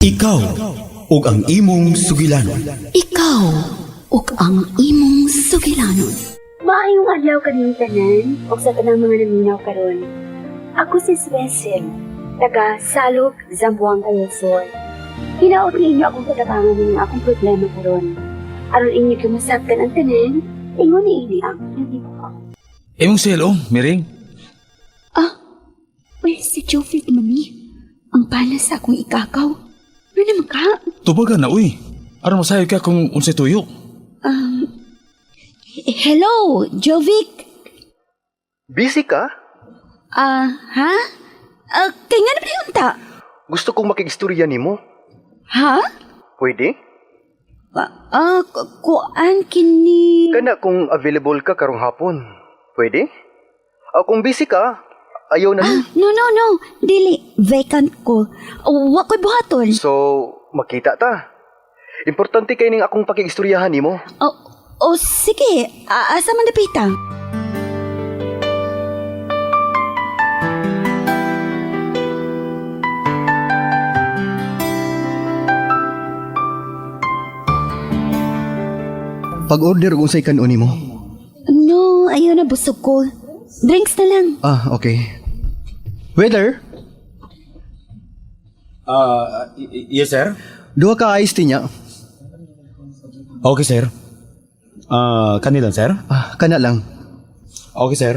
Ikaw ug ang imong sugilanon. Ikaw ug ang imong sugilanon. Maayong adlaw kaniyong tanan o sa tanang mga naminaw karon. Ako si Cecil, taga Salog, Zamboanga del Sur. Hinaot ninyo akong katabangan ng akong problema karon. Aron inyo kumasabtan ang tanan, ingon niini ang hindi ko. Imong selo, Miring. Well, si Jovic mami. Ang panas sa akong ikakaw. Ano naman ka? Tubagan na, uy. Aron masayod ka kung unsay tuyo. Hello, Jovic. Busy ka? Ha? Kaya nga naman yung ta. Gusto kong makikistorya nimo. Ha? Pwede? Kuan kini... Kana kung available ka karong hapon. Pwede? Kung busy ka, ayaw na. No. Dili, vacant ko. Wa ko'y buhaton. So, makita ta. Importante kay ning akong pakikistoryahan nimo. Sige. Asa man dapita? Pag-order kung sa'y kanon mo. No, ayaw na, busog ko. Drinks na lang. Okay. Waiter, Yes, sir? duha ka iced tea niya. Okay, sir. Kanilang, sir? Kana lang. Okay, sir.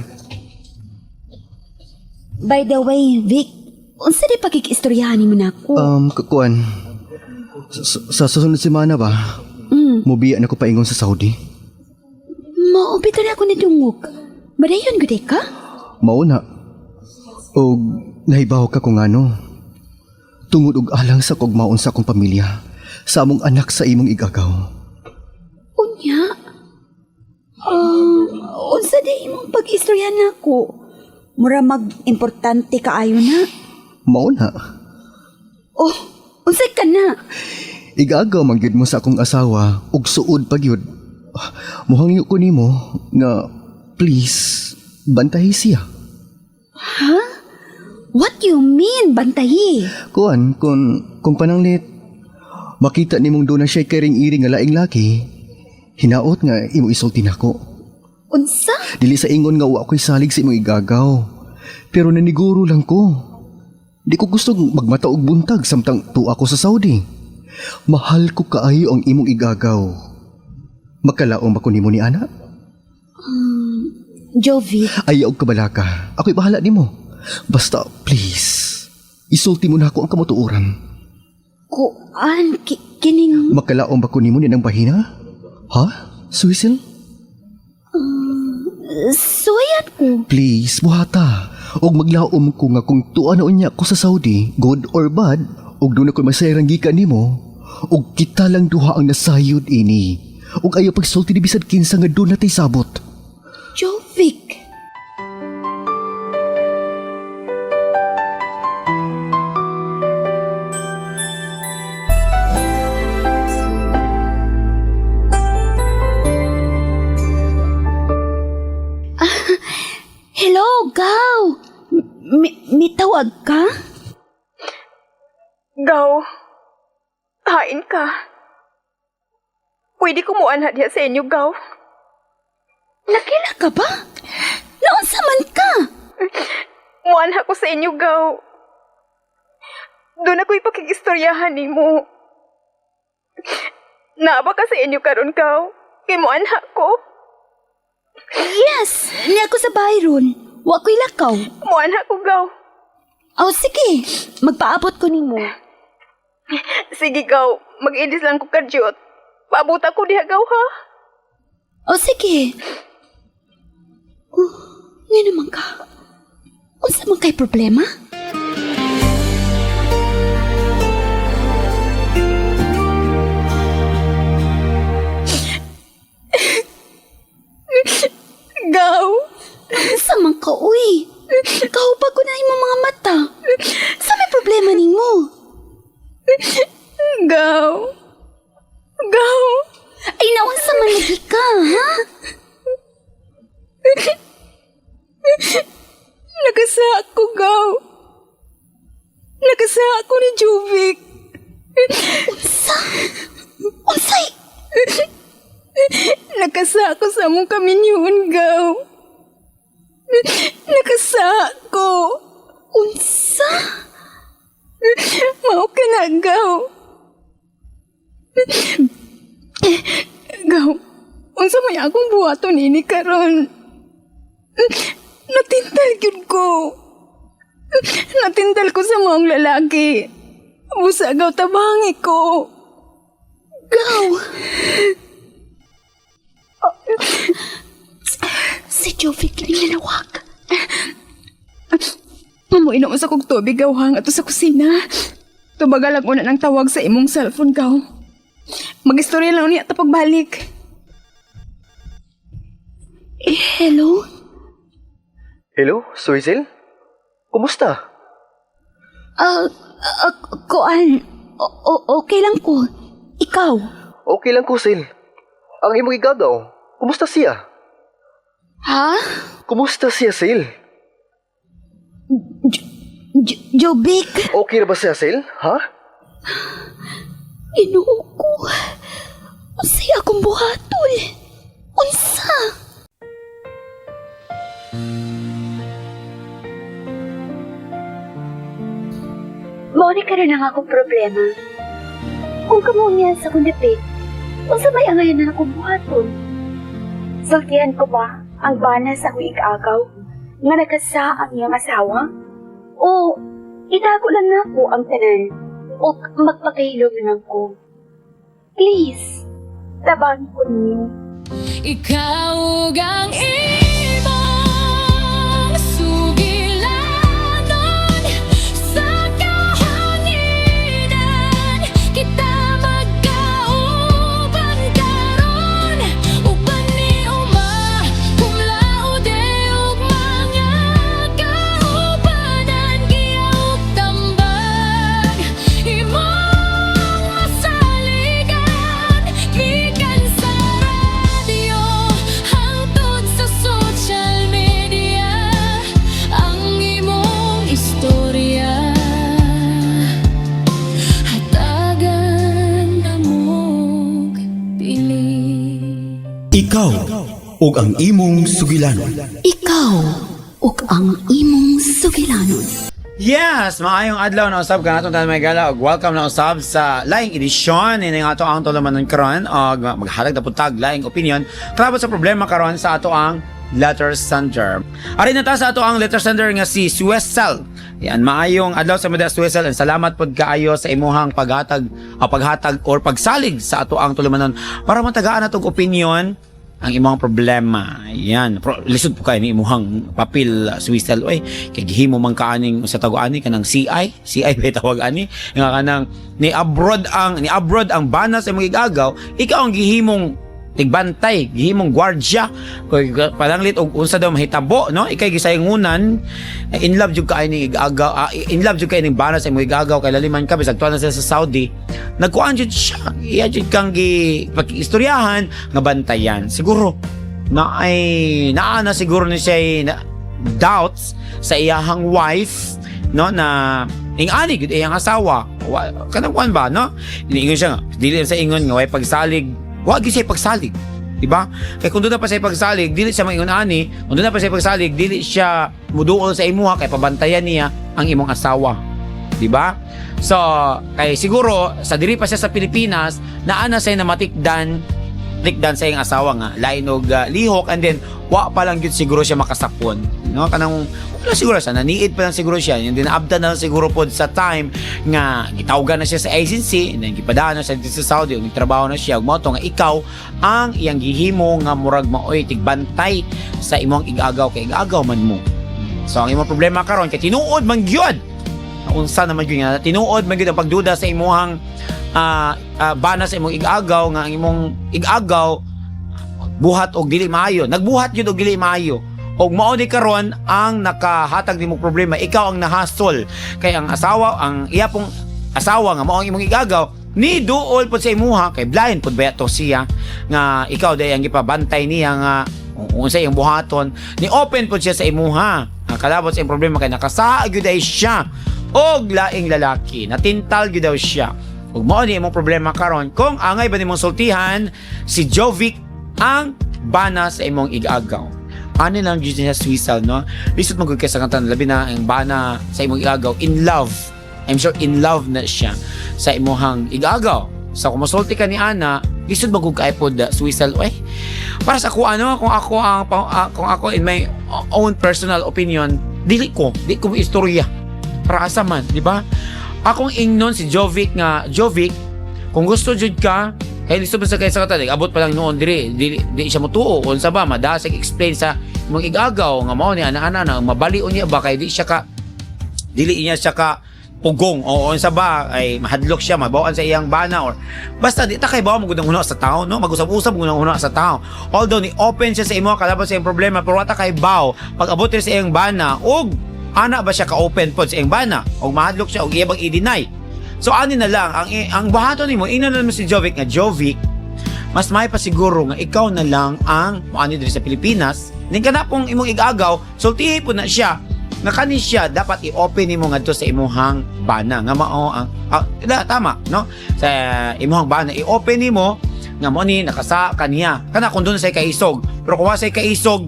By the way, Vic, unsa di pakikistoryahan mo na ako? Kukuan. Sa susunod semana ba? Mubiya na ko paingon sa Saudi. Maubitan ako na dungog. Madayon gud ka? Mauna. O nahibaw ka kung ano. Tungod og alang sa kugmaon sa akong pamilya. Sa among anak sa imong igagaw. Unya? Unsa di imong pag-istoryahan nako? Mura mag-importante kaayo na. Mauna. Unsay ka na? Igagaw man gyud mo sa akong asawa ug suod pa gyud. Muhangyo ko nimo nga please bantahi siya. Ha? What you mean, bantayi? Kuan, kung pananglit, makita nimong doon na siya'y karing-iring nga laing laki, hinaot nga imo isulti nako. Unsa? Dili sa ingon nga wa ako'y salig sa imong igagaw. Pero naniguro lang ko. Di ko gusto magmata og buntag samtang tuwa ko sa Saudi. Mahal ko kaayo ang imong igagaw. Magkalaom ba ko nimo ni ana? Jovi, Ayaw ka balaka. Ako'y bahala nimo. Basta, please, isulti mo na ako ang kamutuuran. kuan kining... Makalaom ba ko nimo ni nang bahina? Ha? Suisil? Suyat ko. Please, buhata. Og maglaom ko nga kung tuwa na unya ko sa Saudi, good or bad, og doon ako masayang gikan nimo, og kita lang duha ang nasayod ini. Og ayaw pagsulti ni bisad kinsa nga doon natay sabot. Jovic. Hello, Gaw. May tawag ka? Gaw, hain ka. Pwede ko mo anha diha sa inyo, Gaw. Nakila ka ba? Naunsa man ka? Muanha ko sa inyo, Gaw. Doon ako ipakikistoryahan ni mo. Naaba ka sa inyo karon, Gaw. Kay muanha ko. Yes, ni ako sa Byron. Wa ko'y lakaw. Muanha ko, Gaw. Sige, magpaabot ko nimo. Sige, Gaw. Mag-idis lang ko kadyot. Paabot ako diha, Gaw, ha? Sige. Nga naman ka. Unsa man kay problema? Gaw. Unsa man ka, uy? Kahupag ko na imong mga mata. Sa may problema nimo? Gaw. Gaw. Ay, naunsa man lagi ka, ha? Nagasa ako, Gaw. Nagasa ako ni Jovic. Nakasa ko sa mong kaminyon, gaw. Nakasa ko. Unsa? Mao ka na, gaw. Gaw, unsa may akong buhaton ini karon? Natintal gyud ko. Natintal ko sa mga lalaki. Busa gaw tabangi ko. Gaw. Si Jovic kining lalawag. Mamuinom sa kog tubig gaw hang ato sa kusina. Tubagal ako na ng tawag sa imong cellphone gaw. Mag-istorya lang niya tapos pagbalik. Hello? Hello, Suizel? Kumusta? Koan. Okay lang ko. Ikaw? Okay lang ko, Sil. Ang imong igagaw, kumusta siya? Ha? Kumusta siya, Sil? Jovic? Okay na ba siya, Sil? Ha? Inuo ko. Unsay akong buhatol. Unsa? Mao ni karon ang akong problema. Kung kamunyan sa kong dapit, unsa may angayan na akong buhaton? Sultihan ko ba ang bana sa akong ig-agaw nga nagkasa ang iyang asawa? O itago lang na ako ang tanan o magpakahilom na lang ko? Please, tabang ko ninyo. Ikaw ang imong sugilanon sa kahanginan. Kita magkauban karon uban ni uma kung laude ug mga kaubanan giyaw tambag. Imong masaligan gikan sa radyo hangtod sa social media ang imong istorya hatagan namog pili. Ikaw ug ang imong sugilanon. Ikaw ug ang imong sugilanon. Yes, maayong adlaw na usab ka natong tanan may gala ug welcome na usab sa laing edisyon ini nga ato ang tulumanon karon og maghatag na puntag laing opinion tungkol sa problema karon sa ato ang letter sender. Ari na ta sa ato ang letter sender nga si Suesel. Yan, maayong adlaw sa mga Suesel and salamat pod kaayo sa imuhang paghatag or pagsalig sa ato ang tulumanon para matagaan natong opinion ang imong problema. Yan, lisod po kayo ni imuhang papel Suesel. Oy, kay gihimo man kaaning sa tago-ani kanang CI ba tawag ani? Nga kanang ni abroad ang bana sa imong igagaw, ikaw ang gihimong tigbantay, gihimong gwardiya kay palanglit og unsa daw mahitabo, no? Ikay gisayngunan, in love jud kay ni igagaw, in love jud kay ni bana sa imong igagaw kay laliman ka bisag tuwa na sila sa Saudi. Nagkuan jud siya, iya jud kang pag-istoryahan nga bantayan. Siguro naa siguro ni siya doubts sa iyahang wife, no, na ingani gud iyang asawa. Kanang kuan ba, no? Iniingon siya nga, dili sa ingon nga way pagsalig. Wag siya pagsalig, diba? Kay kung doon na pa siya pagsalig, dili siya maingon ani. Kung doon na pa siya pagsalig, dili siya muduol sa imuha kay pabantayan niya ang imong asawa, diba? So, kay siguro sa diri pa siya sa Pilipinas, naana siya na matikdan sa iyang asawa nga lain og lihok, and then wa pa lang gyud siguro siya makasakon, no? Kanang wala siguro siya naniid pa lang siguro siya, yung dinaabda na lang siguro pod sa time nga gitawgan na siya sa agency, and then gipadaan na siya dito sa Saudi ug nagtrabaho na siya ug mao to nga ikaw ang iyang gihimo nga murag maoy tigbantay sa imong igagaw kay igagaw man mo. So ang imong problema karon kay tinuod man gyud unsa naman gyud nga tinuod man gyud ang pagduda sa imong bana sa imong igagaw nga ang imong igagaw buhat og dili maayo, nagbuhat gyud og dili maayo, og mao di karon ang nakahatag nimong problema, ikaw ang nahasol kay ang asawa, ang iya pong asawa nga mao ang imong igagaw ni duol pod sa imuha kay blind pod ba to siya nga ikaw day ang gipabantay niya nga unsa iyang buhaton, ni open pod siya sa imuha. Kalabot sa iyang problema kay nakasaa gyud ay siya og laing lalaki, natintal gyud daw siya. Ug mao ni imong problema karon kung angay ba nimong sultihan si Jovic ang bana sa imong igagaw. Ano lang dito sa Switzal, no? Lisod mo kay sa katan labi na ang bana sa imong igagaw in love. I'm sure in love na siya sa imong igagaw. So kung masulti ka ni ana, lisod mo kay pod Switzal. Para sa ako kung ako in my own personal opinion, di ko istorya. Para asa man, di ba? Akong ingnon si Jovic, kung gusto jud ka, kaya listo ba sa kaysa katalig, abot pa lang noon di siya mutuo, unsa ba, madasig explain sa mong igagaw, nga mao ni ana-ana na, mabalion niya ba, kaya dili niya siya ka pugong, o unsa ba, ay mahadlok siya, mabawaan sa iyang bana, or basta di ta kay bawa magudang una sa tao, no? Mag-usap-usap magudang una sa tao. Although ni open siya sa imo, kalaban sa iyang problema, pero wata kay baw, pag abot sa iyang bana, og ana ba siya ka-open pod sa iyang bana, og mahadlok siya, og iya bang i-deny. So ani na lang ang bahaton nimo inanon mo si Jovic, mas may pa siguro nga ikaw na lang ang ani diri sa Pilipinas. Ning kana pong imong igagaw, sultihi po na siya. Nga kani siya dapat i-open nimo ngadto sa imong bana nga mao ang tama, no? Sa imong bana i-open nimo nga mo ni nakasa kaniya. Kana kun doon say kaisog. Pero kung wa say kaisog,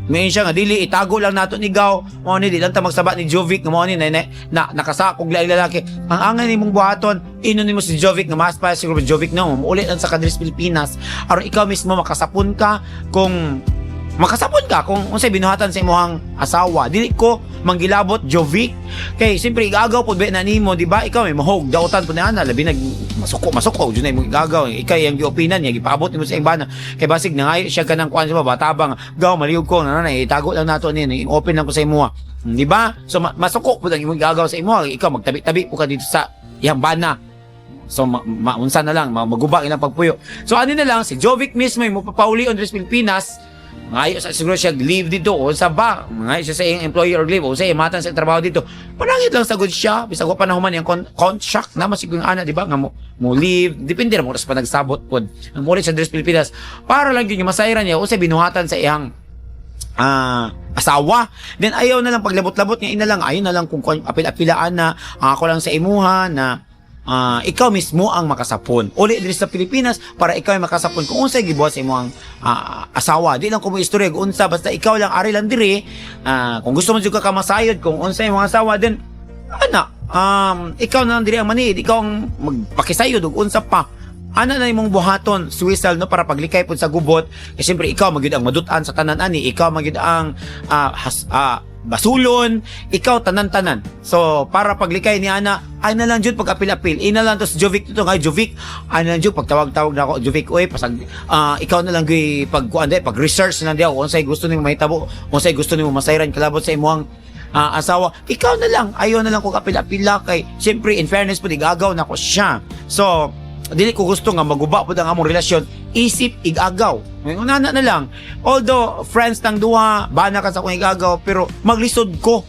ngayon siya nga dili itago lang nato ni Gaw, mo ni di lang ta magsaba ni Jovic nga mo ni na nakasakog lalaki. Ang angan nimong buhaton, inon nimo si Jovic nga mas pa siguro Jovic na mo ulit lang sa kadres Pilipinas aron ikaw mismo makasapon ka kung unsay binuhatan sa imong asawa. Dili ko manggilabot Jovic kay siyempre igagaw pud na nimo, di ba? Ikaw may mahog dautan pud na ana labi nag masuko jud na imong igagaw. Ikaw yang giopinan niya gipaabot nimo sa iyang bana kay basig na ngayo siya kanang kuan sa batabang gaw maliyog ko na itago lang nato ni open lang ko sa imo, di ba? So masuko pud ang imong igagaw sa imo, ikaw magtabi-tabi po ka dito sa iyang bana. So maunsa na lang maguba ilang pagpuyo. So ano na lang si Jovic mismo mo papauli on Pilipinas. Ngayon sa siguro siya leave dito o sa ba ngayon siya sa iyang employer or leave o sa matan sa trabaho dito, panangit lang sagod siya bisag ko panahuman yung contract na masigong ana, di ba, nga mo leave depende ra mo sa panagsabot pod ang muli sa Dres Pilipinas para lang gyud masayran niya o sa binuhatan sa iyang asawa. Then ayaw na lang paglabot-labot niya ina lang, ayaw na lang kung apil-apilaan na ako lang sa imuha na ikaw mismo ang makasapon uli diri sa Pilipinas para ikaw ang makasapon kung unsay gibuhat sa imong asawa. Di lang ko mo istorya kung unsa, basta ikaw lang ari lang diri. Kung gusto mo jud ka masayod kung unsay imong asawa, then ikaw na lang diri ang manid, ikaw ang magpakisayod ug unsa pa ana na imong buhaton Switzal, no, para paglikay pud sa gubot. Kasi siyempre ikaw magyud ang madutan sa tanan ani, ikaw magyud ang basulon, ikaw tanan-tanan. So para paglikay ni ana ay na lang jud pag-apil-apil. Ina lang to si Jovic dito nga Jovic. Ay na lang jud pagtawag-tawag na ako Jovic, oy pasag ikaw na lang gyud pag-research na diaw kung unsay gusto nimo mahitabo, kung unsay gusto nimo masayran kalabot sa imong asawa. Ikaw na lang, ayaw na lang kung apil-apila kay siyempre in fairness po igagaw na ko siya. So dili ko gusto nga maguba pud ang among relasyon, isip igagaw. Ngayon na lang. Although friends tang duha, bana ka sa akong igagaw, pero maglisod ko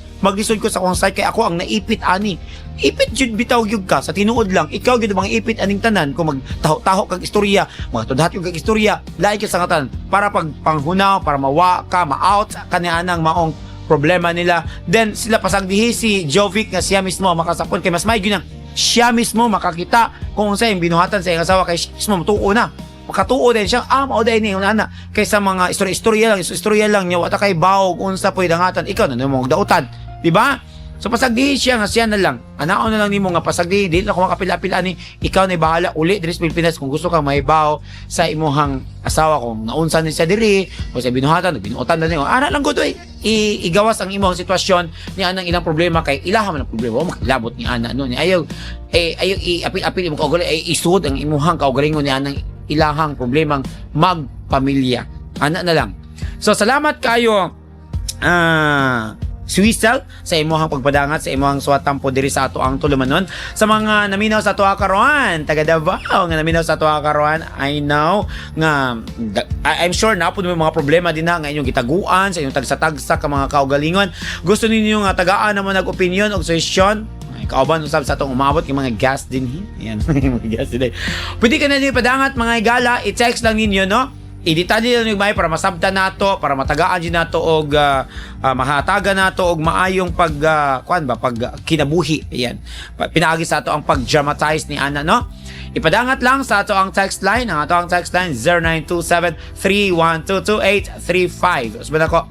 sa akong side kay ako ang naipit ani. Ipit jud bitaw gyud ka sa tinuod lang. Ikaw gyud mga ipit aning tanan kung magtaho kag istorya, magtudhat kag istorya, lahi ka sa katan para pag panghunaw, para mawa ka, ma-out kanianang maong problema nila. Then sila pasagdihi si Jovic nga siya mismo makasapon kay mas may gyud siya mismo makakita kung unsay binuhatan sa iyang asawa kay siya mismo matuo na. Makatuo din siya, mao day ni una kaysa mga istorya lang niya wata kay bawog unsa poy dangatan, ikaw na mo dautan, di ba? So pasagdihi siya nga siya na lang. Anaon na lang nimo nga pasagdihi, dili na ko makapila-pila ni ikaw na bahala uli diri sa Pilipinas kung gusto kang mahibaw sa imong asawa kung naunsa ni siya diri o sa binuhatan, binuotan na niyo. Ara lang gud igawas ang imong sitwasyon ni anang ilang problema kay ilaha man ang problema o makilabot ni ana no ni ayaw i-apil imong kaugaling ay isud ang imong kaugalingon ni anang ilahang problemang magpamilya. Ana na lang. So salamat kayo Switzal sa imong pagpadangat sa imong suwatampo diri sa ato ang tulumanon. Sa mga naminaw sa ato karon taga Davao nga naminaw sa ato karon, I know nga I'm sure na pud may mga problema din nga inyong gitaguan sa inyong tagsa-tagsa ka mga kaugalingon. Gusto ninyo nga tagaan naman nag-opinion og suggestion, kauban usab sa atong umabot yung mga gas din. Yan, mga gas din. Pwede ka na niyo padangat mga igala, i-text lang ninyo, no? i-detalye lang yung may para masabtan nato, para matagaan din nato og mahatagan nato og maayong pag kinabuhi. Ayan. Pinaagi sa ato ang pag-dramatize ni Ana, no? Ipadangat lang sa ato ang text line. Ang ato ang text line 0927-3122835. Sabihin ako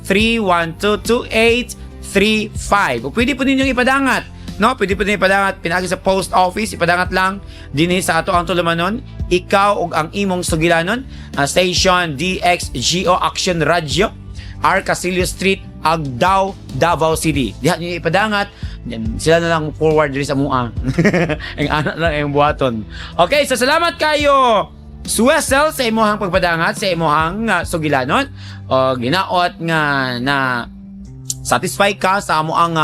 0927-3122835. O pwede po ninyong ipadangat. No, pwede po din ipadangat pinagi sa post office, ipadangat lang dinhi sa ato ang tulumanon, ikaw ug ang imong sugilanon, station DXGO Action Radio, R. Casilio Street, Agdao, Davao City. Diha niyo ipadangat, yan, sila na lang forward diri sa mua. Ang anak lang ang buhaton. Okay, so salamat kayo Suesel sa imuhang pagpadangat sa imuhang sugilanon o ginaot nga na satisfy ka sa amo ang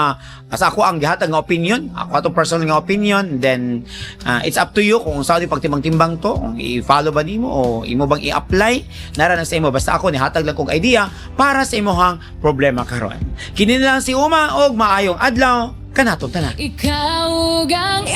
sa ako ang gihatag nga opinion, ako atong personal nga opinion, then it's up to you kung saan pagtimbang-timbang to, kung i-follow ba nimo o imo bang i-apply, nara na sa imo, basta ako nihatag lang kog idea para sa imong problema karon. Kini na lang si Uma og maayong adlaw kanaton tanan. Ikaw ang